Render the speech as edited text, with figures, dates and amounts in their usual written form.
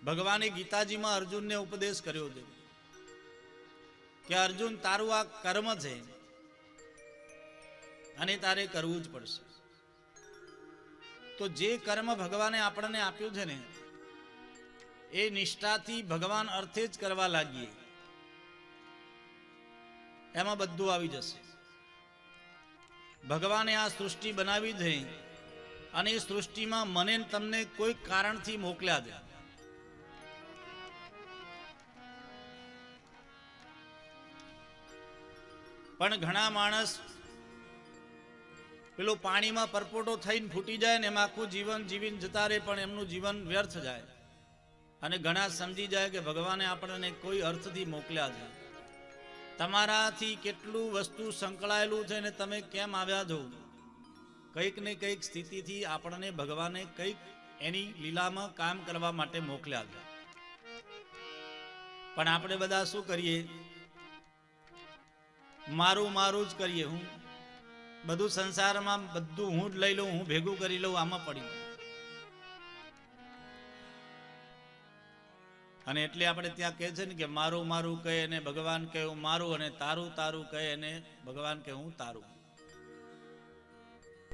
ભગવાને ગીતાજીમાં અર્જુનને ઉપદેશ કર્યો છે કે અર્જુન, તારું આ કર્મ છે અને તારે કરવું જ પડશે. તો જે કર્મ ભગવાને આપણને આપ્યું છે ને, એ નિષ્ઠાથી ભગવાન અર્થે જ કરવા લાગીએ, એમાં બધું આવી જશે. ભગવાને આ સૃષ્ટિ બનાવી છે અને એ સૃષ્ટિમાં મને તમને કોઈ કારણથી મોકલ્યા છે. પણ ઘણા માણસ પેલું પાણીમાં પરપોટો થઈને ફૂટી જાય ને એમાં આખું જીવન જીવીને જતા રહે, પણ એમનું જીવન વ્યર્થ જાય. અને ઘણા સમજી જાય કે ભગવાને આપણને કોઈ અર્થથી મોકલ્યા છે. તમારાથી કેટલું વસ્તુ સંકળાયેલું છે ને તમે કેમ આવ્યા છો? કંઈક ને કંઈક સ્થિતિથી આપણને ભગવાને કંઈક એની લીલામાં કામ કરવા માટે મોકલ્યા છે. પણ આપણે બધા શું કરીએ? મારું મારું જ કરીએ. હું બધું સંસારમાં બધું હું જ લઈ લઉં, હું ભેગું કરી લઉં, આમાં પડી. અને એટલે આપણે ત્યાં કહે છે ને કે મારું મારું કહે અને ભગવાન કહે હું મારું, અને તારું તારું કહે અને ભગવાન કહે હું તારું.